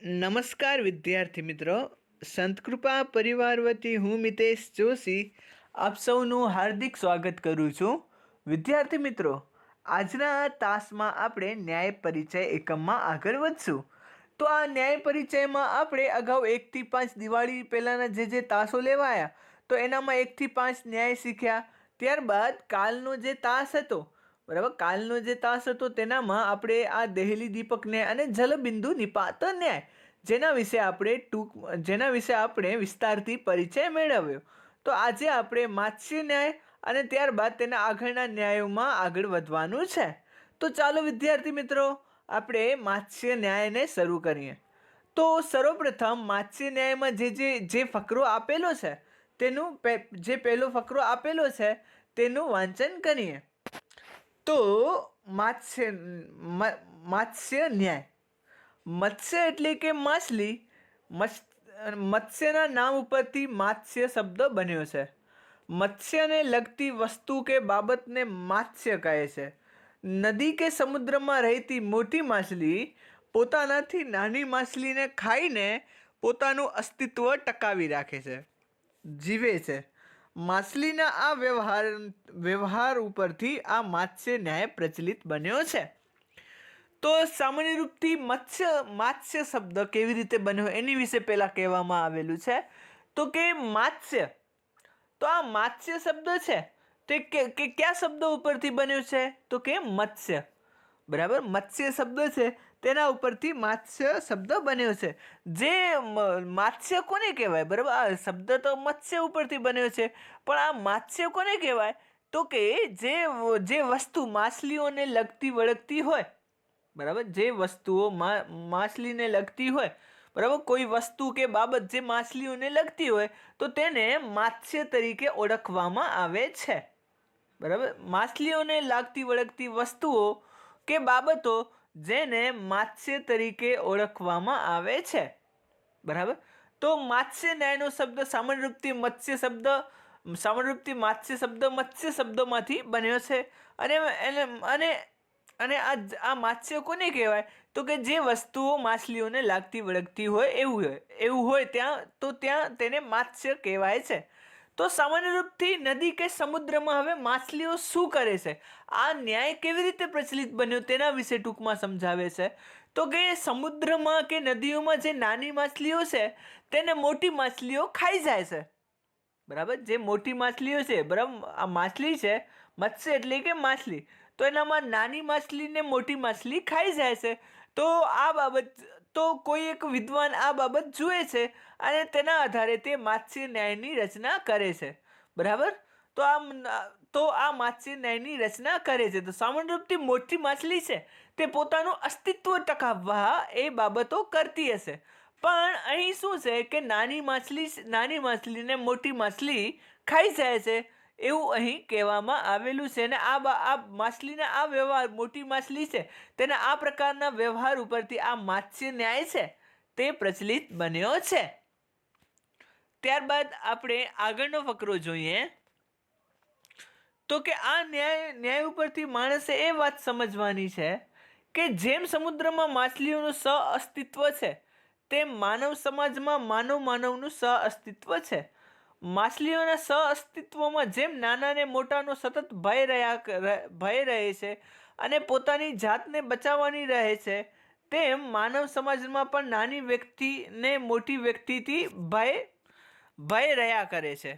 નમસ્કાર વિદ્યાર્થી મિત્રો, સંતકૃપા પરિવાર વતી હું મિતેશ જોશી આપ સૌનું હાર્દિક સ્વાગત કરું છું. વિદ્યાર્થી મિત્રો, આજના આ તાસમાં આપણે ન્યાય પરિચય એકમમાં આગળ વધશું. તો આ ન્યાય પરિચયમાં આપણે અગાઉ 1 થી 5 દિવાળી પહેલાંના જે તાસો લેવાયા, તો એનામાં 1 થી 5 ન્યાય શીખ્યા. ત્યારબાદ કાલનો જે તાસ હતો, બરાબર, કાલનો જે તાસ હતો તેનામાં આપણે આ દહેલી દીપકને અને જલબિંદુ નિપાત ન્યાય જેના વિશે આપણે વિસ્તારથી પરિચય મેળવ્યો. તો આજે આપણે માત્સ્ય ન્યાય અને ત્યારબાદ તેના આગળના ન્યાયોમાં આગળ વધવાનું છે. તો ચાલો વિદ્યાર્થી મિત્રો, આપણે માત્સ્ય ન્યાયને શરૂ કરીએ. તો સર્વપ્રથમ માત્સ્ય ન્યાયમાં જે ફકરો આપેલો છે તેનું જે પહેલો ફકરો આપેલો છે તેનું વાંચન કરીએ. તો માત્સ્ય ન્યાય. મત્સ્ય એટલે કે માછલી. મત્સ્યના નામ ઉપરથી માત્સ્ય શબ્દ બન્યો છે. મત્સ્યને લગતી વસ્તુ કે બાબતને માત્સ્ય કહે છે. નદી કે સમુદ્રમાં રહેતી મોટી માછલી પોતાનાથી નાની માછલીને ખાઈને પોતાનું અસ્તિત્વ ટકાવી રાખે છે, જીવે છે. માછલીના આ વ્યવહાર ઉપરથી આ માત્સ્ય ન્યાય પ્રચલિત બન્યો છે. તો સામાન્ય રૂપથી માત્સ્ય શબ્દ કેવી રીતે બન્યો એની વિશે પહેલાં કહેવામાં આવેલું છે. તો કે માત્સ્ય, તો આ માત્સ્ય શબ્દ છે તે કયા શબ્દ ઉપરથી બન્યો છે? તો કે મત્સ્ય, બરાબર. મત્સ્ય શબ્દ છે તેના ઉપરથી માત્સ્ય શબ્દ બન્યો છે. જે માત્સ્ય કોને કહેવાય? બરાબર, આ શબ્દ તો મત્સ્ય ઉપરથી બન્યો છે, પણ આ માત્સ્ય કોને કહેવાય? તો કે જે વસ્તુ માછલીઓને લગતી વળગતી હોય, બરાબર, જે વસ્તુઓ માછલીને લગતી હોય, બરાબર, કોઈ વસ્તુ કે બાબત જે માછલીઓને લગતી હોય તો તેને માત્સ્ય તરીકે ઓળખવામાં આવે છે. બરાબર, માછલીઓને લાગતી વળગતી વસ્તુઓ કે બાબતો જેને માત્સ્ય તરીકે ઓળખવામાં આવે છે. બરાબર. તો માત્સ્ય ન્યાયનો શબ્દ સામાન્ય રૂપથી માત્સ્ય શબ્દ મત્સ્ય શબ્દમાંથી બન્યો છે. અને આ માત્સ્ય કોને કહેવાય? તો કે જે વસ્તુઓ માછલીઓને લાગતી વળગતી હોય એવું હોય ત્યાં તેને માત્સ્ય કહેવાય છે. તો સામાન્ય રૂપથી નદી કે સમુદ્રમાં હવે માછલીઓ શું કરે છે, આ ન્યાય કેવી રીતે પ્રચલિત બન્યો તેના વિશે ટૂંકમાં સમજાવે છે. તો કે સમુદ્રમાં કે નદીઓમાં જે નાની માછલીઓ છે તેને મોટી માછલીઓ ખાઈ જાય છે. બરાબર, જે મોટી માછલીઓ છે, બરાબર, આ માછલી છે, મત્સ્ય એટલે કે માછલી, તો એનામાં નાની માછલીને મોટી માછલી ખાઈ જાય છે. તો કોઈ એક વિદ્વાન આ બાબત જુએ છે અને તેના આધારે તે માત્સ્ય ન્યાયની રચના કરે છે. બરાબર, તો આ માત્સ્ય ન્યાયની રચના કરે છે. તો સામાન્ય રૂપથી મોટી માછલી છે તે પોતાનું અસ્તિત્વ ટકાવવા એ બાબતો કરતી હશે, પણ અહીં શું છે કે નાની માછલીને મોટી માછલી ખાઈ જાય છે એવું અહીં કહેવામાં આવેલું છે. અને આ માછલીના આ વ્યવહાર, મોટી માછલી છે તેના આ પ્રકારના વ્યવહાર ઉપરથી આ માત્સ્ય ન્યાય છે તે પ્રચલિત બન્યો છે. ત્યારબાદ આપણે આગળનો ફકરો જોઈએ. તો કે આ ન્યાય ઉપરથી માણસે એ વાત સમજવાની છે કે જેમ સમુદ્રમાં માછલીઓનું સહઅસ્તિત્વ છે તેમ માનવ સમાજમાં માનવનું સહઅસ્તિત્વ છે. માછલીઓના સહઅસ્તિત્વમાં જેમ નાનાને મોટાનો સતત ભય રહે છે અને પોતાની જાતને બચાવવાની રહે છે, તેમ માનવ સમાજમાં પણ નાની વ્યક્તિને મોટી વ્યક્તિથી ભય રહ્યા કરે છે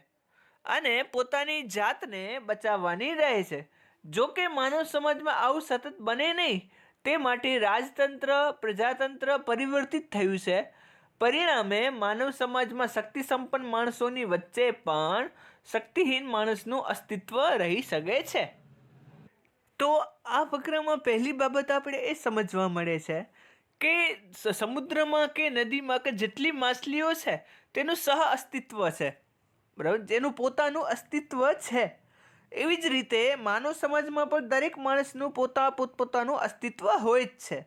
અને પોતાની જાતને બચાવવાની રહે છે. જો કે માનવ સમાજમાં આવું સતત બને નહીં તે માટે રાજતંત્ર, પ્રજાતંત્ર પરિવર્તિત થયું છે. પરિણામે માનવ સમાજમાં શક્તિ સંપન્ન માણસોની વચ્ચે પણ શક્તિહીન માણસનું અસ્તિત્વ રહી શકે છે. તો આ ફકરામાં પહેલી બાબત આપણે એ સમજવા મળે છે કે સમુદ્રમાં કે નદીમાં કે જેટલી માછલીઓ છે તેનું સહઅસ્તિત્વ છે, બરાબર, જેનું પોતાનું અસ્તિત્વ છે. એવી જ રીતે માનવ સમાજમાં પણ દરેક માણસનું પોતપોતાનું અસ્તિત્વ હોય જ છે.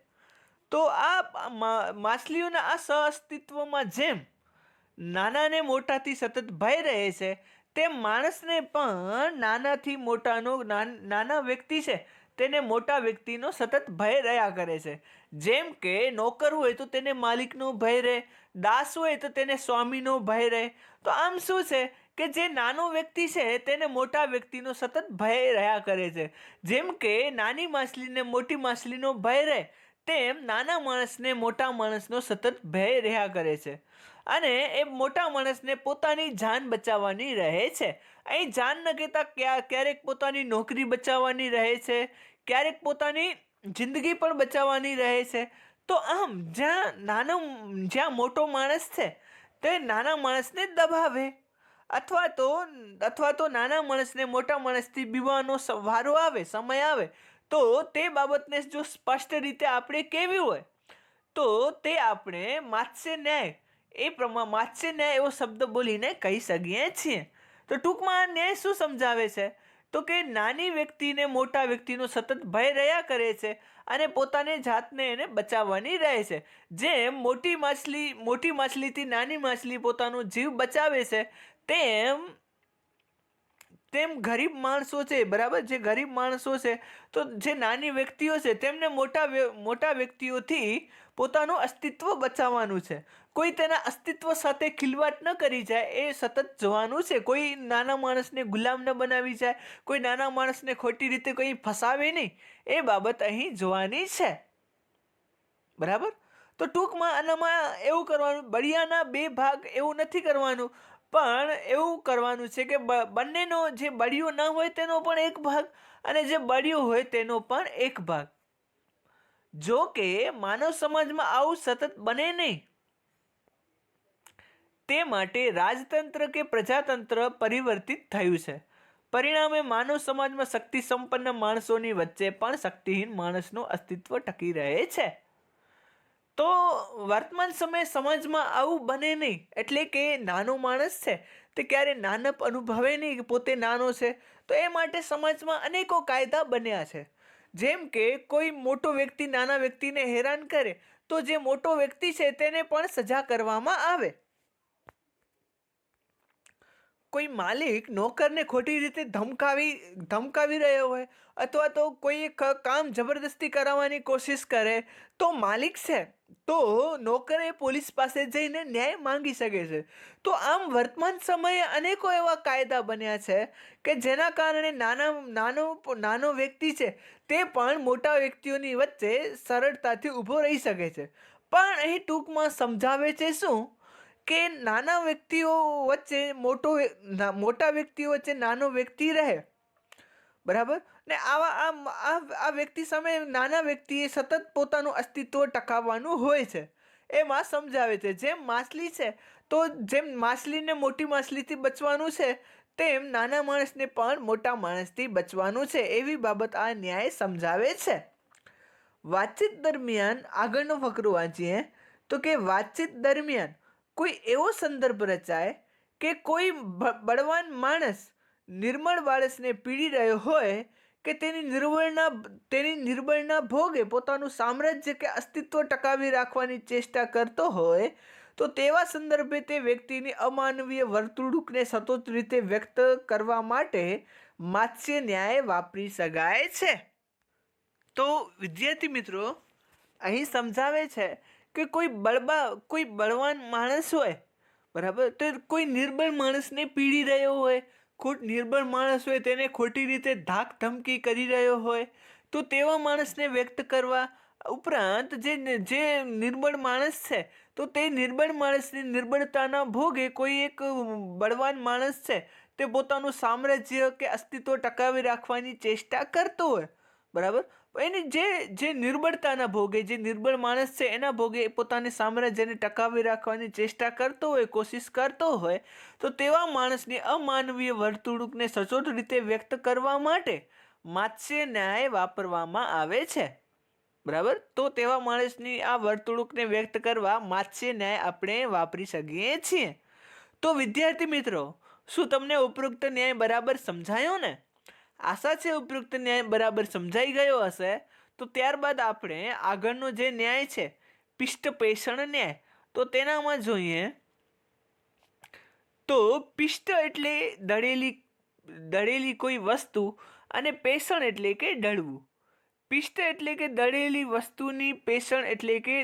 તો આ માછલીઓના આ સહઅસ્તિત્વમાં જેમ નાનાને મોટાથી સતત ભય રહે છે તેમ માણસને પણ નાનાથી મોટાનો નાના વ્યક્તિ છે તેને મોટા વ્યક્તિનો સતત ભય રહ્યા કરે છે. જેમ કે નોકર હોય તો તેને માલિકનો ભય રહે, દાસ હોય તો તેને સ્વામીનો ભય રહે. તો આમ શું છે કે જે નાનો વ્યક્તિ છે તેને મોટા વ્યક્તિનો સતત ભય રહ્યા કરે છે. જેમ કે નાની માછલીને મોટી માછલીનો ભય રહે, તેમ નાના માણસને મોટા માણસનો સતત ભય રહ્યા કરે છે. અને એ મોટા માણસને પોતાની જાન બચાવવાની રહે છે. અહીં જાન ન કહેતા ક્યારેક પોતાની નોકરી બચાવવાની રહે છે, ક્યારેક પોતાની જિંદગી પણ બચાવવાની રહે છે. તો આમ જ્યાં મોટો માણસ છે તે નાના માણસને દબાવે, અથવા તો નાના માણસને મોટા માણસથી બીવાનો વારો આવે, સમય આવે, તો તે બાબતને જો સ્પષ્ટ રીતે આપણે કહેવી હોય તો તે આપણે માત્સ્ય ન્યાય એવો શબ્દ બોલીને કહી શકીએ છીએ. તો ટૂંકમાં આ ન્યાય શું સમજાવે છે? તો કે નાની વ્યક્તિને મોટા વ્યક્તિનો સતત ભય રહ્યા કરે છે અને પોતાની જાતને એને બચાવવાની રહે છે. જેમ મોટી માછલીથી નાની માછલી પોતાનો જીવ બચાવે છે, તેમ ગરીબ માણસો છે, બરાબર, જે ગરીબ માણસો છે, તો જે નાની વ્યક્તિઓ છે તેમને મોટા વ્યક્તિઓથી પોતાનું અસ્તિત્વ બચાવવાનું છે. કોઈ તેના અસ્તિત્વ સાથે ખિલવાડ ન કરી જાય એ સતત જોવાનું છે. કોઈ નાના માણસને ગુલામ ન બનાવી જાય, કોઈ નાના માણસને ખોટી રીતે કોઈ ફસાવે નહીં, એ બાબત અહીં જોવાની છે. બરાબર. તો ટૂંકમાં આનામાં એવું કરવાનું, બળિયાના બે ભાગ એવું નથી કરવાનું, પણ એવું કરવાનું છે કે બંનેનો, જે બળિયો ન હોય તેનો પણ એક ભાગ અને જે બળિયો હોય તેનો પણ એક ભાગ. જો કે માનવ સમાજમાં આવું સતત બને નહીં, તે માટે રાજતંત્ર કે પ્રજાતંત્ર પરિવર્તિત થયું છે. પરિણામે માનવ સમાજમાં શક્તિ સંપન્ન માણસોની વચ્ચે પણ શક્તિહીન માણસનું અસ્તિત્વ ટકી રહે છે. તો વર્તમાન સમયે સમાજમાં આવું બને નહીં, એટલે કે નાનો માણસ છે તે ક્યારે નાનપ અનુભવે નહીં કે પોતે નાનો છે. તો એ માટે સમાજમાં અનેકો કાયદા બન્યા છે. જેમ કે કોઈ મોટો વ્યક્તિ નાના વ્યક્તિને હેરાન કરે તો જે મોટો વ્યક્તિ છે તેને પણ સજા કરવામાં આવે. કોઈ માલિક નોકરને ખોટી રીતે ધમકાવી રહ્યો હોય, અથવા તો કોઈ કામ જબરદસ્તી કરાવવાની કોશિશ કરે, તો માલિક છે તો નોકરે પોલીસ પાસે જઈને ન્યાય માંગી શકે છે. તો આમ વર્તમાન સમયે અનેકો એવા કાયદા બન્યા છે કે જેના કારણે નાનો વ્યક્તિ છે તે પણ મોટા વ્યક્તિઓની વચ્ચે સરળતાથી ઊભો રહી શકે છે. પણ અહીં ટૂંકમાં સમજાવે છે શું કે નાના વ્યક્તિઓ વચ્ચે મોટા વ્યક્તિઓ વચ્ચે નાનો વ્યક્તિ રહે, બરાબર, ને આ વ્યક્તિ સામે નાના વ્યક્તિએ સતત પોતાનું અસ્તિત્વ ટકાવવાનું હોય છે. એમાં સમજાવે છે જેમ માછલી છે તો જેમ માછલીને મોટી માછલીથી બચવાનું છે, તેમ નાના માણસને પણ મોટા માણસથી બચવાનું છે. એવી બાબત આ ન્યાય સમજાવે છે. વાતચીત દરમિયાન આગળનો ફકરો વાંચીએ તો કે વાતચીત દરમિયાન કોઈ એવો સંદર્ભ રચાય કે કોઈ બળવાન માણસ નિર્બળ માણસને પીડી રહ્યો હોય કે તેની નિર્બળના ભોગે પોતાનું સામ્રાજ્ય કે અસ્તિત્વ ટકાવી રાખવાની ચેષ્ટા કરતો હોય, તો તેવા સંદર્ભે તે વ્યક્તિની અમાનવીય વર્તણૂકને સચોટ રીતે વ્યક્ત કરવા માટે માત્સ્ય ન્યાય વાપરી શકાય છે. તો વિદ્યાર્થી મિત્રો, અહીં સમજાવે છે કે કોઈ બળવાન માણસ હોય, બરાબર, તો કોઈ નિર્બળ માણસને પીડી રહ્યો હોય, નિર્બળ માણસ હોય તેને ખોટી રીતે ધાક ધમકી કરી રહ્યો હોય, તો તેવા માણસને વ્યક્ત કરવા ઉપરાંત જે નિર્બળ માણસ છે તો તે નિર્બળ માણસની નિર્બળતાના ભોગે કોઈ એક બળવાન માણસ છે તે પોતાનું સામ્રાજ્ય કે અસ્તિત્વ ટકાવી રાખવાની ચેષ્ટા કરતો હોય, બરાબર, એની જે નિર્બળતાના ભોગે, જે નિર્બળ માણસ છે એના ભોગે પોતાની સામ્રાજ્યને ટકાવી રાખવાની ચેષ્ટા કરતો હોય, કોશિશ કરતો હોય, તો તેવા માણસની અમાનવીય વર્તણૂકને સચોટ રીતે વ્યક્ત કરવા માટે માત્સ્ય ન્યાય વાપરવામાં આવે છે. બરાબર. તો તેવા માણસની આ વર્તણૂકને વ્યક્ત કરવા માત્સ્ય ન્યાય આપણે વાપરી શકીએ છીએ. તો વિદ્યાર્થી મિત્રો, શું તમને ઉપરોક્ત ન્યાય બરાબર સમજાયો ને? આશા છે ઉપરોક્ત ન્યાય બરાબર સમજાઈ ગયો હશે. તો ત્યારબાદ આપણે આગળનો જે ન્યાય છે પિષ્ટ પેષણ ન્યાય, તો તેનામાં જોઈએ તો પિષ્ટ એટલે દળેલી કોઈ વસ્તુ અને પેષણ એટલે કે દળવું. પિષ્ટ એટલે કે દળેલી વસ્તુની પેષણ એટલે કે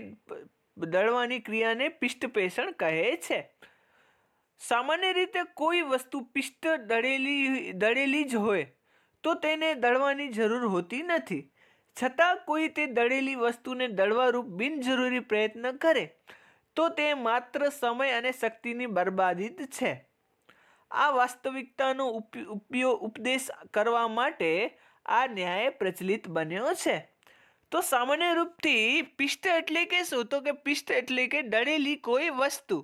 દળવાની ક્રિયાને પિષ્ટ પેષણ કહે છે. સામાન્ય રીતે કોઈ વસ્તુ પિષ્ટ દળેલી જ હોય તો તેને દળવાની જરૂર હોતી નથી. છતાં કોઈ તે દળેલી વસ્તુને દળવારૂપ બિનજરૂરી પ્રયત્ન કરે તો તે માત્ર સમય અને શક્તિની બરબાદી જ છે. આ વાસ્તવિકતાનો ઉપદેશ કરવા માટે આ ન્યાય પ્રચલિત બન્યો છે. તો સામાન્ય રૂપથી પિષ્ટ એટલે કે શું? તો કે પિષ્ટ એટલે કે દળેલી કોઈ વસ્તુ,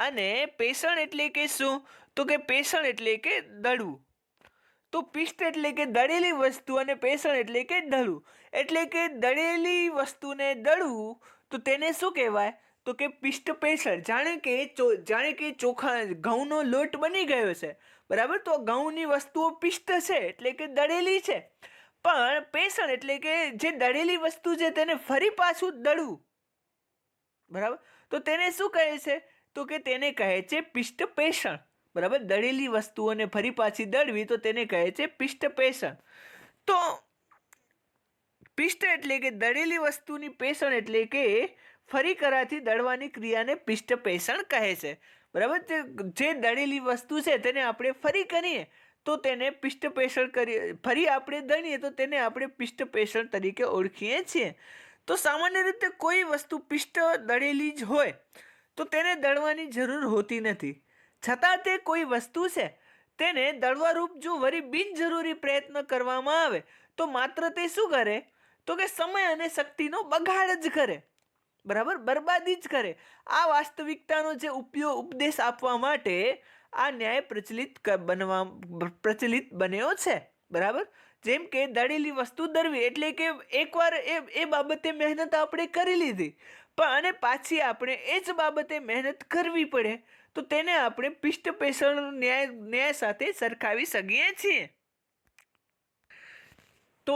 અને પેષણ એટલે કે શું? તો કે પેષણ એટલે કે દળવું. તો પિષ્ટ એટલે કે દળેલી વસ્તુ અને પેષણ એટલે કે દળવું. એટલે કે દળેલી વસ્તુને દળવું તો તેને શું કહેવાય? તો કે પિષ્ટ પેષણ. જાણે કે ચોખા ઘઉંનો લોટ બની ગયો છે, બરાબર, તો ઘઉંની વસ્તુઓ પિષ્ટ છે એટલે કે દળેલી છે. પણ પેષણ એટલે કે જે દળેલી વસ્તુ છે તેને ફરી પાછું દળવું, બરાબર, તો તેને શું કહે છે? તો કે તેને કહે છે પિષ્ટ પેષણ, બરાબર. દળેલી વસ્તુઓને ફરી પાછી દળવી તો તેને કહે છે પિષ્ટ પેષણ. તો પિષ્ટ એટલે કે દળેલી વસ્તુની પેષણ એટલે કે ફરી કરાથી દળવાની ક્રિયાને પિષ્ટ પેષણ કહે છે, બરાબર. જે દળેલી વસ્તુ છે તેને આપણે ફરી કરીએ તો તેને પિષ્ટ પેષણ કરીએ, ફરી આપણે દળીએ તો તેને આપણે પિષ્ટ પેષણ તરીકે ઓળખીએ છીએ. તો સામાન્ય રીતે કોઈ વસ્તુ પિષ્ટ દળેલી જ હોય તો તેને દળવાની જરૂર હોતી નથી. છતાં તે કોઈ વસ્તુ છે તેને દળવારૂપ જો વળી બિનજરૂરી પ્રયત્ન કરવામાં આવે તો માત્ર તે શું કરે? તો કે સમય અને શક્તિનો બગાડ જ કરે, બરાબર, બરબાદી જ કરે. આ વાસ્તવિકતાનો જે ઉપદેશ આપવા માટે આ ન્યાય પ્રચલિત બન્યો છે, બરાબર. જેમ કે દળેલી વસ્તુ દળવી એટલે કે એકવાર એ બાબતે મહેનત આપણે કરી લીધી, પણ અને પાછી આપણે એ જ બાબતે મહેનત કરવી પડે તો તેને આપણે પિષ્ટ પેષણ ન્યાય સાથે સરખાવી શકીએ છીએ. તો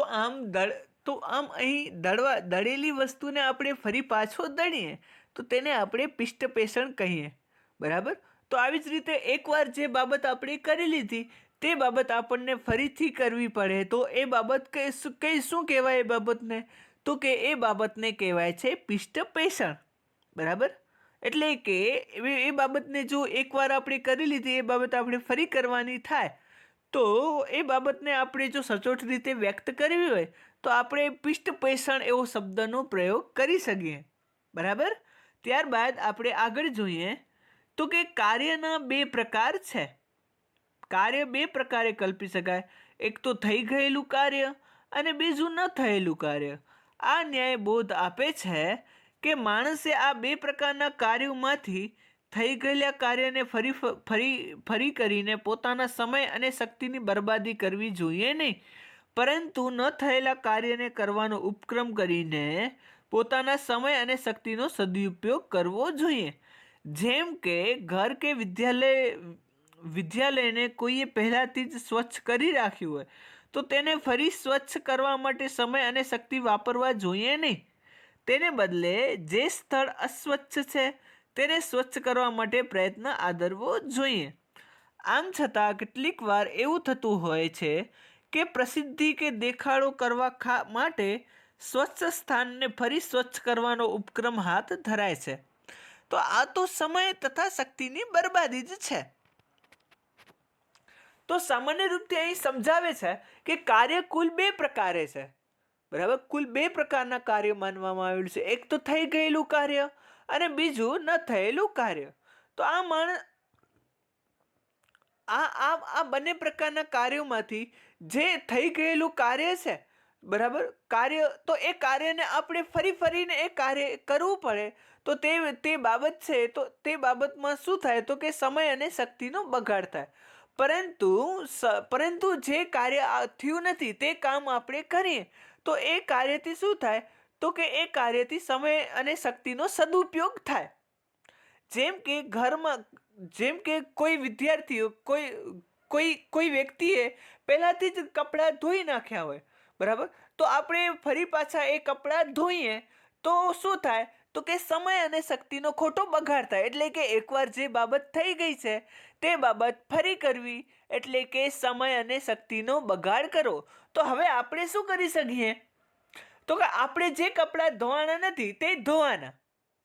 આમ અહીં દળેલી વસ્તુને આપણે ફરી પાછો દળીએ તો તેને આપણે પિષ્ટ પેષણ કહીએ, બરાબર. તો આવી જ રીતે એકવાર જે બાબત આપણે કરી લીધી તે બાબત આપણને ફરીથી કરવી પડે તો એ બાબત શું કહેવાય? એ બાબતને તો કે એ બાબતને કહેવાય છે પિષ્ટ પેષણ, બરાબર. એટલે કે એ બાબતને જો એકવાર આપણે કરી લીધી એ બાબત આપણે ફરી કરવાની થાય તો એ બાબતને આપણે જો સચોટ રીતે વ્યક્ત કરવી હોય તો આપણે પિષ્ટ પેષણ એવો શબ્દનો પ્રયોગ કરી શકીએ, બરાબર. ત્યારબાદ આપણે આગળ જોઈએ તો કે કાર્યના બે પ્રકાર છે. કાર્ય બે પ્રકારે કલ્પી શકાય. એક તો થઈ ગયેલું કાર્ય અને બીજું ન થયેલું કાર્ય. આ ન્યાય બોધ આપે છે કે માણસે આ બે પ્રકારના કાર્યોમાંથી થઈ ગયેલા કાર્યને ફરી કરીને પોતાના સમય અને શક્તિની બરબાદી કરવી જોઈએ નહીં, પરંતુ ન થયેલા કાર્યને કરવાનો ઉપક્રમ કરીને પોતાના સમય અને શક્તિનો સદુપયોગ કરવો જોઈએ. જેમ કે ઘર કે વિદ્યાલયને કોઈએ પહેલાંથી જ સ્વચ્છ કરી રાખ્યું હોય તો તેને ફરી સ્વચ્છ કરવા માટે સમય અને શક્તિ વાપરવા જોઈએ નહીં. તેને બદલે જે સ્થળ અસ્વચ્છ છે તેને સ્વચ્છ કરવા માટે પ્રયત્ન આદરવો જોઈએ. આમ છતાં કેટલીક વાર એવું થતું હોય છે કે પ્રસિદ્ધિ કે દેખાડો કરવા માટે સ્વચ્છ સ્થાનને ફરી સ્વચ્છ કરવાનો ઉપક્રમ હાથ ધરાય છે. તો આ તો સમય તથા શક્તિની બરબાદી જ છે. તો સામાન્ય રૂપથી અહીં સમજાવે છે કે કાર્ય કુલ બે પ્રકારે છે, બરાબર. કુલ બે પ્રકારના કાર્ય માનવામાં આવેલું છે. એક તો થઈ ગયેલું કાર્ય અને બીજું ન થયેલું કાર્ય. તો આ બંને પ્રકારના કાર્યોમાંથી જે થઈ ગયેલું કાર્ય છે, બરાબર, કાર્ય, તો એ કાર્યને આપણે ફરીને એ કાર્ય કરવું પડે તો તે બાબત છે તો તે બાબતમાં શું થાય? તો કે સમય અને શક્તિનો બગાડ થાય. પરંતુ જે કાર્ય થયું નથી તે કામ આપણે કરીએ તો એ કાર્યથી શું થાય? તો કે એ કાર્યથી સમય અને શક્તિનો સદુપયોગ થાય. જેમ કે કોઈ વિદ્યાર્થીઓ કોઈ વ્યક્તિએ પહેલાંથી જ કપડાં ધોઈ નાખ્યા હોય, બરાબર, તો આપણે ફરી પાછા એ કપડાં ધોઈએ તો શું થાય? તો કે સમય અને શક્તિનો ખોટો બગાડ થાય, એટલે કે એકવાર જે બાબત થઈ ગઈ છે તે બાબત ફરી કરવી એટલે કે સમય અને શક્તિનો બગાડ કરવો. તો હવે આપણે શું કરી શકીએ? તો કે આપણે જે કપડાં ધોવાના નથી તે ધોવાના,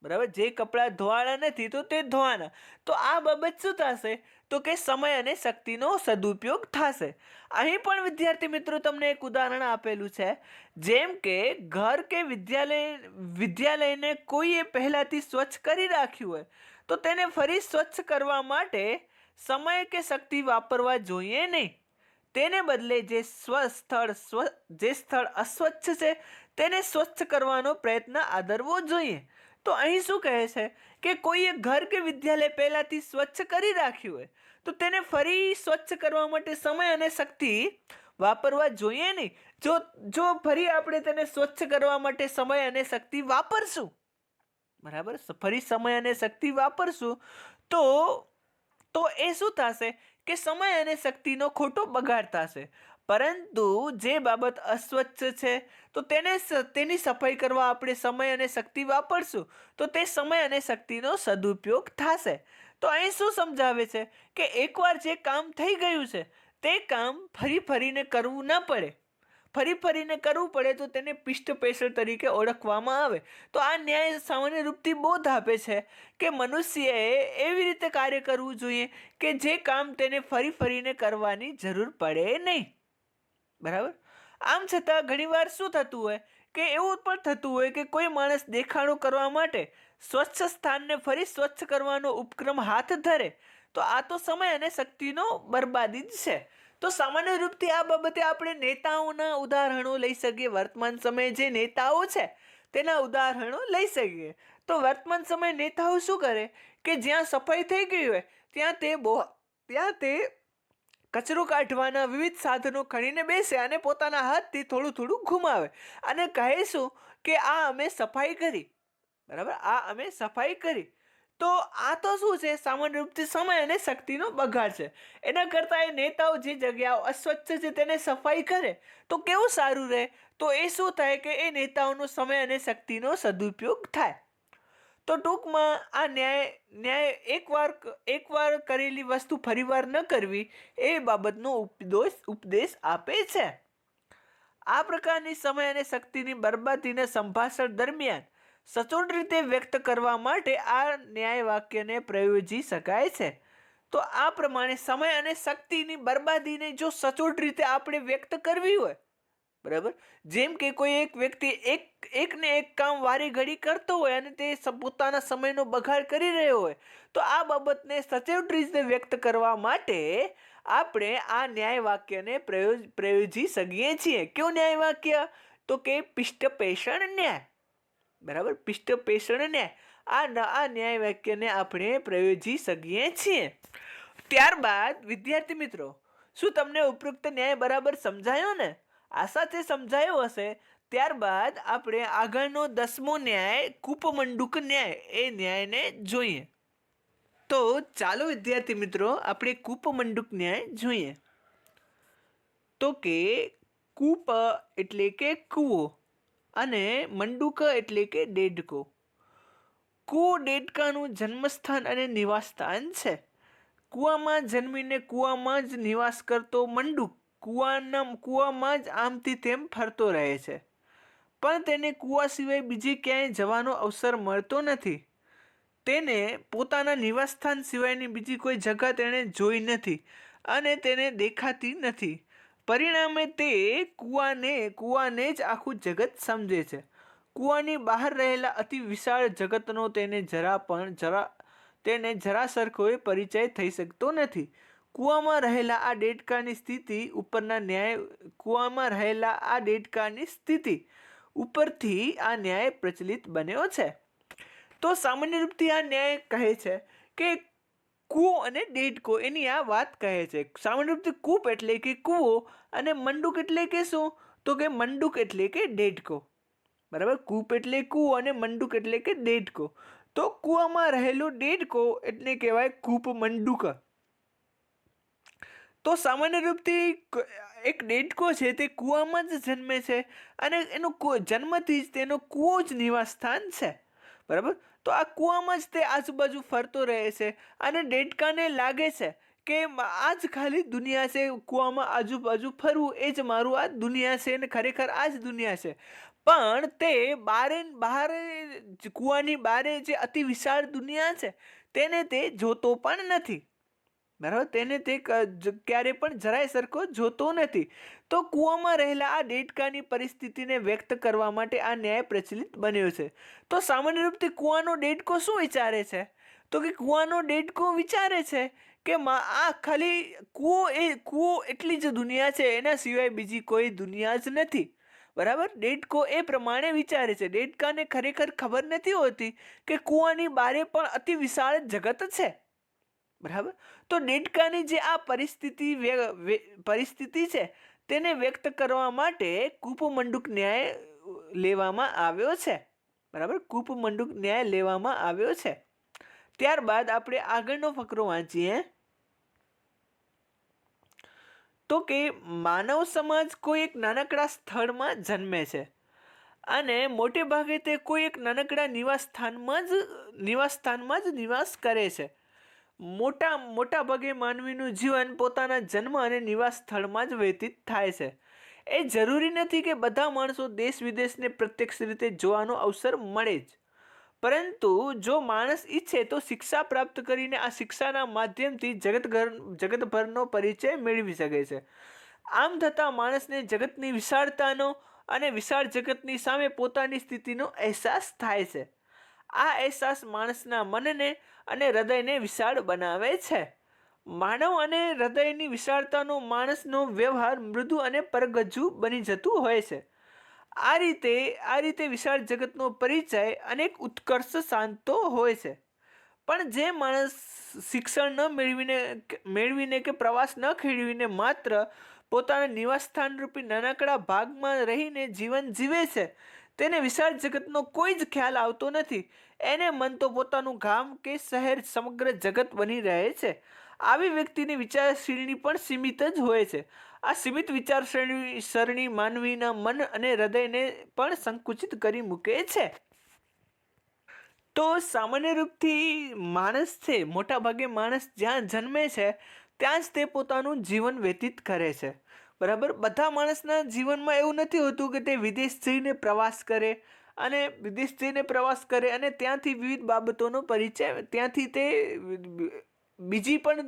બરાબર, જે કપડાં ધોવાના નથી તો તે ધોવાના. તો આ બાબત શું થશે? તો કે સમય અને શક્તિનો સદુપયોગ થશે. અહીં પણ વિદ્યાર્થી મિત્રો તમને એક ઉદાહરણ આપેલું છે, જેમ કે ઘર કે વિદ્યાલયને કોઈએ પહેલાથી સ્વચ્છ કરી રાખ્યું હોય તો તેને ફરી સ્વચ્છ કરવા માટે સમય કે શક્તિ વાપરવા જોઈએ નહીં. તેને બદલે જે સ્થળ અસ્વચ્છ છે તેને સ્વચ્છ કરવાનો પ્રયત્ન આદરવો જોઈએ. તો અહીં શું કહે છે કે કોઈએ ઘર કે વિદ્યાલય પહેલાથી સ્વચ્છ કરી રાખ્યું હોય તો તેને ફરી સ્વચ્છ કરવા માટે સમય અને શક્તિ વાપરવા જોઈએ નહીં. જો ફરી આપણે તેને સ્વચ્છ કરવા માટે સમય અને શક્તિ વાપરશું, બરાબર, ફરી સમય અને શક્તિ વાપરશું તો એ શું થશે કે સમય અને શક્તિનો ખોટો બગાડ થશે. પરંતુ જે બાબત અસ્વચ્છ છે તો તેની સફાઈ કરવા આપણે સમય અને શક્તિ વાપરશું તો તે સમય અને શક્તિનો સદુપયોગ થશે. તો અહીં શું સમજાવે છે કે એકવાર જે કામ થઈ ગયું છે તે કામ ફરીને કરવું ન પડે. ફરીને કરવું પડે તો તેને પિષ્ટ પેષણ તરીકે ઓળખવામાં આવે. તો આ ન્યાય સામાન્ય રૂપથી બોધ આપે છે કે મનુષ્યએ એવી રીતે કાર્ય કરવું જોઈએ કે જે કામ તેને ફરીને કરવાની જરૂર પડે નહીં, બરાબર. આમ છતાં ઘણીવાર શું થતું હોય કે એવું પણ થતું હોય કે કોઈ માણસ દેખાડો કરવા માટે સ્વચ્છ સ્થાનને ફરી સ્વચ્છ કરવાનો ઉપક્રમ હાથ ધરે તો આ તો સમય અને શક્તિનો બરબાદી જ છે. તો સામાન્ય રૂપથી આ બાબતે આપણે નેતાઓના ઉદાહરણો લઈ શકીએ. વર્તમાન સમયે જે નેતાઓ છે તેના ઉદાહરણો લઈ શકીએ. તો વર્તમાન સમયે નેતાઓ શું કરે કે જ્યાં સફાઈ થઈ ગઈ હોય ત્યાં તે કચરો કાઢવાના વિવિધ સાધનો ખણીને બેસે અને પોતાના હાથથી થોડું ઘુમાવે અને કહે શું કે આ અમે સફાઈ કરી, બરાબર, આ અમે સફાઈ કરી. તો આ તો શું છે? સામાન્ય રૂપથી સમય અને શક્તિનો બગાડ છે. એના કરતાં એ નેતાઓ જે જગ્યાઓ અસ્વચ્છ છે તેને સફાઈ કરે તો કેવું સારું રહે. તો એ શું થાય કે એ નેતાઓનો સમય અને શક્તિનો સદુપયોગ થાય. તો ટૂંકમાં આ ન્યાય એકવાર કરેલી વસ્તુ ફરીવાર ન કરવી એ બાબતનો ઉપદેશ આપે છે. આ પ્રકારની સમય અને શક્તિની બરબાદીને સંભાષણ દરમિયાન સચોટ રીતે વ્યક્ત કરવા માટે આ ન્યાય વાક્યને પ્રયોજી શકાય છે. તો આ પ્રમાણે સમય અને શક્તિની બરબાદીને જો સચોટ રીતે આપણે વ્યક્ત કરવી હોય, બરાબર, જેમ કે કોઈ એક વ્યક્તિ એકને એક કામ વારી ઘડી કરતો હોય અને તે પોતાના સમયનો બગાડ કરી રહ્યો હોય તો આ બાબતને સચોટ રીતે વ્યક્ત કરવા માટે આપણે આ ન્યાય વાક્યને પ્રયોજી શકીએ છીએ. કયું ન્યાય વાક્ય? તો કે પિષ્ટ પેષણ ન્યાય, બરાબર, પિષ્ટ પેષણ ન્યાય. આ ન્યાય વાક્યને આપણે પ્રયોજી શકીએ છીએ. ત્યારબાદ વિદ્યાર્થી મિત્રો, શું તમને ઉપરોક્ત ન્યાય બરાબર સમજાયો ને? આશા છે સમજાયો હશે. ત્યારબાદ આપણે આગળનો 10મો ન્યાય કૂપમંડુક ન્યાય એ ન્યાયને જોઈએ. તો ચાલો વિદ્યાર્થી મિત્રો આપણે કૂપમંડુક ન્યાય જોઈએ. તો કે કૂપ એટલે કે કૂવો અને મંડુક એટલે કે દેડકો. કૂવો દેડકાનું જન્મસ્થાન અને નિવાસસ્થાન છે. કૂવામાં જન્મીને કૂવામાં જ નિવાસ કરતો મંડુક કૂવામાં જ આમથી તેમ ફરતો રહે છે, પણ તેને કૂવા સિવાય બીજે ક્યાંય જવાનો અવસર મળતો નથી. તેને પોતાના નિવાસસ્થાન સિવાયની બીજી કોઈ જગ્યા તેણે જોઈ નથી અને તેને દેખાતી નથી. પરિણામે તે કૂવાને જ આખું જગત સમજે છે. કૂવાની બહાર રહેલા અતિ વિશાળ જગતનો તેને જરા સરખો પરિચય થઈ શકતો નથી. કૂવામાં રહેલા આ દેડકાની સ્થિતિ ઉપરથી આ ન્યાય પ્રચલિત બન્યો છે. તો સામાન્ય રૂપથી આ ન્યાય કહે છે કે કૂવો અને દેડકો એની આ વાત કહે છે. સામાન્ય રૂપથી કૂપ એટલે કે કૂવો અને મંડુક એટલે કે શું? તો કે મંડુક એટલે કે દેડકો, બરાબર. કૂપ એટલે કૂવો અને મંડુક એટલે કે દેડકો. તો કૂવામાં રહેલો દેડકો એટલે કહેવાય કૂપ મંડુક. તો સામાન્ય રૂપથી એક દેડકો છે તે કૂવામાં જ જન્મે છે અને એનો જન્મથી જ તેનો કૂવો જ નિવાસ સ્થાન છે. બરાબર. તો આ કૂવામાં જ તે આજુબાજુ ફરતો રહે છે અને દેડકાને લાગે છે કે આ જ ખાલી દુનિયા છે, કૂવામાં આજુબાજુ ફરવું એ જ મારું આ દુનિયા છે ને ખરેખર આ જ દુનિયા છે. પણ તે બહાર કૂવાની બારે જે અતિ વિશાળ દુનિયા છે તેને તે જોતો પણ નથી. બરાબર, તેને તે ક્યારે પણ જરાય સરખો જોતો નથી. તો કૂવામાં રહેલા આ દેડકાની પરિસ્થિતિને વ્યક્ત કરવા માટે આ ન્યાય પ્રચલિત બન્યો છે. તો સામાન્ય રૂપથી કૂવાનો દેડકો શું વિચારે છે? તો કે કૂવાનો દેડકો વિચારે છે કે આ ખાલી કૂવો એટલી જ દુનિયા છે, એના સિવાય બીજી કોઈ દુનિયા જ નથી. બરાબર, દેડકો એ પ્રમાણે વિચારે છે. દેડકાને ખરેખર ખબર નથી હોતી કે કૂવાની બારે પણ અતિ વિશાળ જગત છે. બરાબર. તો દેડકાની જે આ પરિસ્થિતિ છે તેને વ્યક્ત કરવા માટે કૂપમંડુક ન્યાય લેવામાં આવ્યો છે. બરાબર, કૂપમંડુક ન્યાય લેવામાં આવ્યો છે. ત્યારબાદ આપણે આગળનો ફકરો વાંચીએ. તો કે માનવ સમાજ કોઈ એક નાનકડા સ્થળમાં જન્મે છે અને મોટે ભાગે તે કોઈ એક નાનકડા નિવાસ સ્થાનમાં જ નિવાસ કરે છે. મોટા ભાગે માનવીનું જીવન પોતાના જન્મ અને નિવાસ સ્થળમાં જ વ્યતીત થાય છે. એ જરૂરી નથી કે બધા માણસો દેશ વિદેશને પ્રત્યક્ષ રીતે જોવાનો અવસર મળે જ, પરંતુ જો માણસ ઈચ્છે તો શિક્ષા પ્રાપ્ત કરીને આ શિક્ષાના માધ્યમથી જગતભરનો પરિચય મેળવી શકે છે. આમ થતાં માણસને જગતની વિશાળતાનો અને વિશાળ જગતની સામે પોતાની સ્થિતિનો અહેસાસ થાય છે. આ અહેસાસ માણસના મનને અને હૃદયને વિશાળ બનાવે છે. માનવ અને હૃદયની વિશાળતાનો માણસનો વ્યવહાર મૃદુ અને પરગજ્જુ બની જતું હોય છે. આ રીતે વિશાળ જગતનો પરિચય અનેક ઉત્કર્ષ સાંધતો હોય છે. પણ જે માણસ શિક્ષણ ન મેળવીને કે પ્રવાસ ન ખેડવીને માત્ર પોતાના નિવાસસ્થાન રૂપી નાનકડા ભાગમાં રહીને જીવન જીવે છે, તેને વિશાળ જગતનો કોઈ જ ખ્યાલ આવતો નથી. એને મન તો પોતાનું ગામ કે શહેર સમગ્ર જગત બની રહે છે. આવી વ્યક્તિની વિચારસરણી પણ સીમિત જ હોય છે. આ સીમિત વિચારસરણી માનવીના મન અને હૃદયને પણ સંકુચિત કરી મૂકે છે. તો સામાન્ય રૂપથી માણસ છે, મોટા ભાગે માણસ જ્યાં જન્મે છે ત્યાં જ તે પોતાનું જીવન વ્યતીત કરે છે. બરાબર, બધા માણસના જીવનમાં એવું નથી હોતું કે તે વિદેશ જઈને પ્રવાસ કરે અને ત્યાંથી વિવિધ બાબતોનો પરિચય, ત્યાંથી તે બીજી પણ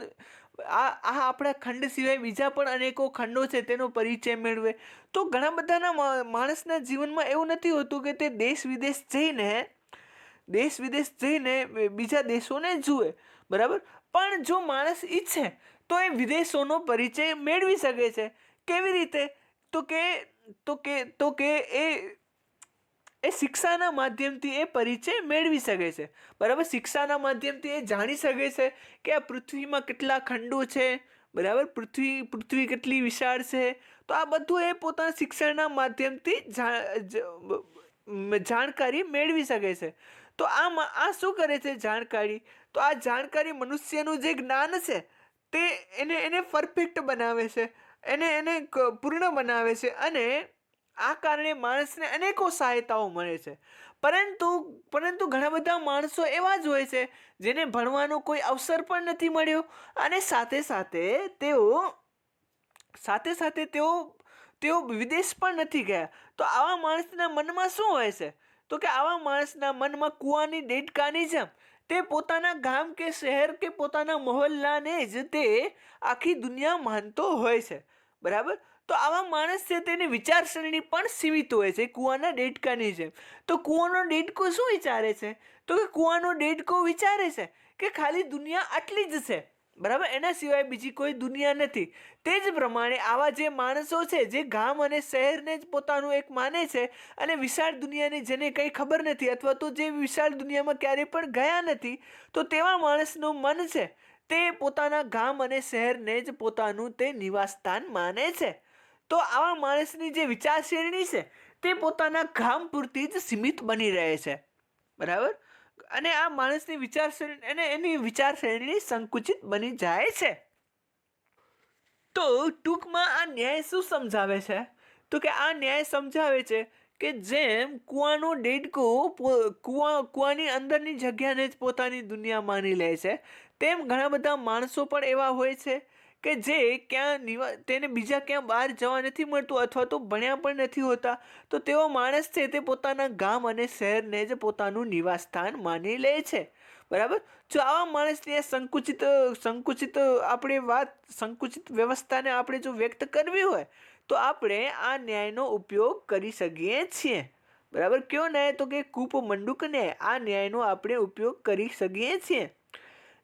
આ આપણા ખંડ સિવાય બીજા પણ અનેકો ખંડો છે તેનો પરિચય મેળવે. તો ઘણા બધાના માણસના જીવનમાં એવું નથી હોતું કે તે દેશ વિદેશ જઈને બીજા દેશોને જુએ. બરાબર, પણ જો માણસ ઈચ્છે તો એ વિદેશોનો પરિચય મેળવી શકે છે. કેવી રીતે? તો કે એ શિક્ષાના માધ્યમથી એ પરિચય મેળવી શકે છે. બરાબર, શિક્ષાના માધ્યમથી એ જાણી શકે છે કે આ પૃથ્વીમાં કેટલા ખંડો છે. બરાબર, પૃથ્વી કેટલી વિશાળ છે. તો આ બધું એ પોતાના શિક્ષણના માધ્યમથી જાણકારી મેળવી શકે છે. તો આ શું કરે છે જાણકારી? તો આ જાણકારી મનુષ્યનું જે જ્ઞાન છે તે એને પરફેક્ટ બનાવે છે, એને પૂર્ણ બનાવે છે અને આ કારણે માણસને અનેકો સહાયતાઓ મળે છે. પરંતુ ઘણા બધા માણસો એવા જ હોય છે જેને ભણવાનો કોઈ અવસર પણ નથી મળ્યો અને સાથે સાથે તેઓ વિદેશ પણ નથી ગયા. તો આવા માણસના મનમાં શું હોય છે? તો કે આવા માણસના મનમાં કૂવાની દેડકાની જેમ તે પોતાના ગામ કે શહેર કે પોતાના મહોલ્લાને જ તે આખી દુનિયા માનતો હોય છે. બરાબર, તો આવા માણસ છે તેની વિચારસરણી પણ સીમિત હોય છે કૂવાના દેડકાની જેમ. તો કૂવાનો દેડકો શું વિચારે છે? તો કે કૂવાનો દેડકો વિચારે છે કે ખાલી દુનિયા આટલી જ છે. બરાબર, એના સિવાય બીજી કોઈ દુનિયા નથી. તે જ પ્રમાણે આવા જે માણસો છે જે ગામ અને શહેરને જ પોતાનું એક માને છે અને વિશાળ દુનિયાની જેને કંઈ ખબર નથી અથવા તો જે વિશાળ દુનિયામાં ક્યારેય પણ ગયા નથી, તો તેવા માણસનું મન છે તે પોતાના ગામ અને શહેરને જ પોતાનું તે નિવાસસ્થાન માને છે. તો આવા માણસની જે વિચારસરણી છે તે પોતાના ગામ પૂરતી જ સીમિત બની રહે છે. બરાબર, અને આ માણસની એની વિચારસરણી સંકુચિત બની જાય છે. તો ટૂંકમાં આ ન્યાય શું સમજાવે છે? તો કે આ ન્યાય સમજાવે છે કે જેમ કૂવાનો દેડકો કૂવાની અંદરની જગ્યાને જ પોતાની દુનિયા માની લે છે, તેમ ઘણા બધા માણસો પણ એવા હોય છે કે જે તેને બીજા ક્યાં બહાર જવા નથી મળતું અથવા તો ભણ્યા પણ નથી હોતા, તો તેવો માણસ છે તે પોતાના ગામ અને શહેરને જ પોતાનું નિવાસ સ્થાન માની લે છે. બરાબર. જો આવા માણસની સંકુચિત વ્યવસ્થાને આપણે જો વ્યક્ત કરવી હોય તો આપણે આ ન્યાયનો ઉપયોગ કરી શકીએ છીએ. બરાબર. કયો ન્યાય? તો કે કૂપમંડુક ન્યાય. આ ન્યાયનો આપણે ઉપયોગ કરી શકીએ છીએ.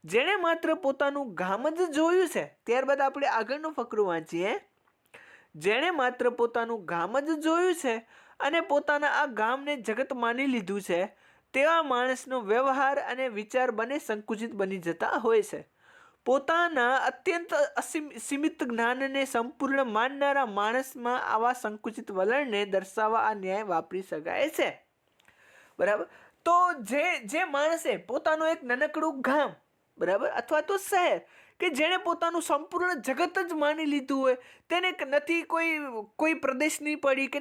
જેણે માત્ર પોતાનું ગામ જ જોયું છે, ત્યારબાદ આપણે આગળનો ફકરો વાંચીએ. જેણે માત્ર પોતાનું ગામ જ જોયું છે અને પોતાના આ ગામને જગત માની લીધું છે, તેવા માણસનો વ્યવહાર અને વિચાર બંને સંકુચિત બની જતા હોય છે. પોતાના અત્યંત સીમિત જ્ઞાનને સંપૂર્ણ માનનારા માણસમાં આવા સંકુચિત વલણને દર્શાવવા આ ન્યાય વાપરી શકાય છે. બરાબર. તો જે માણસે પોતાનું એક નાનકડું ગામ, બરાબર, અથવા તો શહેર, કે જેણે પોતાનું સંપૂર્ણ જગત જ માની લીધું હોય, તેને નથી કોઈ પ્રદેશની પડી, કે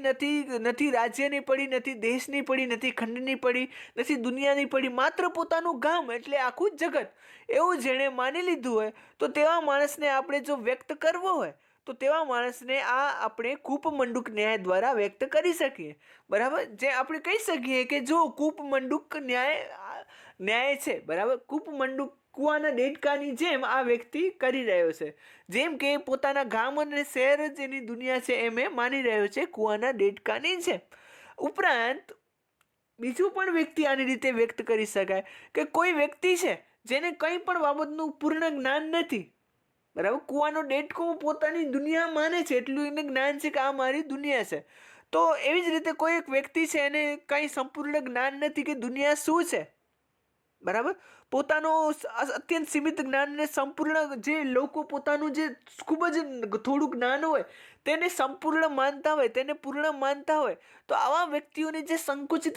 નથી રાજ્યની પડી, નથી દેશની પડી, નથી ખંડની પડી, નથી દુનિયાની પડી, માત્ર પોતાનું ગામ એટલે આખું જગત, એવું જેણે માની લીધું હોય, તો તેવા માણસને આપણે જો વ્યક્ત કરવો હોય તો તેવા માણસને આ આપણે કૂપમંડુક ન્યાય દ્વારા વ્યક્ત કરી શકીએ. બરાબર. જે આપણે કહી શકીએ કે જો કૂપમંડુક ન્યાય છે, બરાબર, કૂપમંડુક કૂવાના દેડકાની જેમ આ વ્યક્તિ કરી રહ્યો છે. જેમ કે પોતાના ગામ અને શહેર જ એની દુનિયા છે એમ એ માની રહ્યો છે કૂવાના દેડકાની જેમ. ઉપરાંત બીજું પણ વ્યક્તિ આની રીતે વ્યક્ત કરી શકાય કે કોઈ વ્યક્તિ છે જેને કંઈ પણ બાબતનું પૂર્ણ જ્ઞાન નથી, બરાબર, કૂવાનો દેડકો પોતાની દુનિયા માને છે, એટલું એને જ્ઞાન છે કે આ મારી દુનિયા છે. તો એવી જ રીતે કોઈ એક વ્યક્તિ છે એને કંઈ સંપૂર્ણ જ્ઞાન નથી કે દુનિયા શું છે, બરાબર, પોતાનો અત્યંત સીમિત જ્ઞાનને સંપૂર્ણ, જે લોકો પોતાનું જે ખૂબ જ થોડું જ્ઞાન હોય તેને સંપૂર્ણ માનતા હોય, તેને પૂર્ણ માનતા હોય, તો આવા વ્યક્તિઓની જે સંકુચિત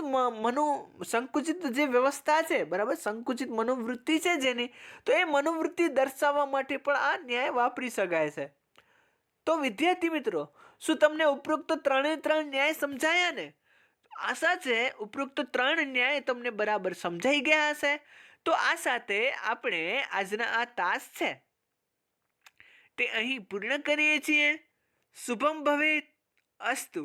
જે વ્યવસ્થા છે, બરાબર, સંકુચિત મનોવૃત્તિ છે જેની, તો એ મનોવૃત્તિ દર્શાવવા માટે પણ આ ન્યાય વાપરી શકાય છે. તો વિદ્યાર્થી મિત્રો, શું તમને ઉપરોક્ત 3 ન્યાય સમજાયા ને? આશા છે ઉપરોક્ત 3 ન્યાય તમને બરાબર સમજાઈ ગયા હશે. તો આ સાથે આપણે આજના આ તાસ છે તે અહીં પૂર્ણ કરીએ છીએ. શુભમ ભવેત. અસ્તુ.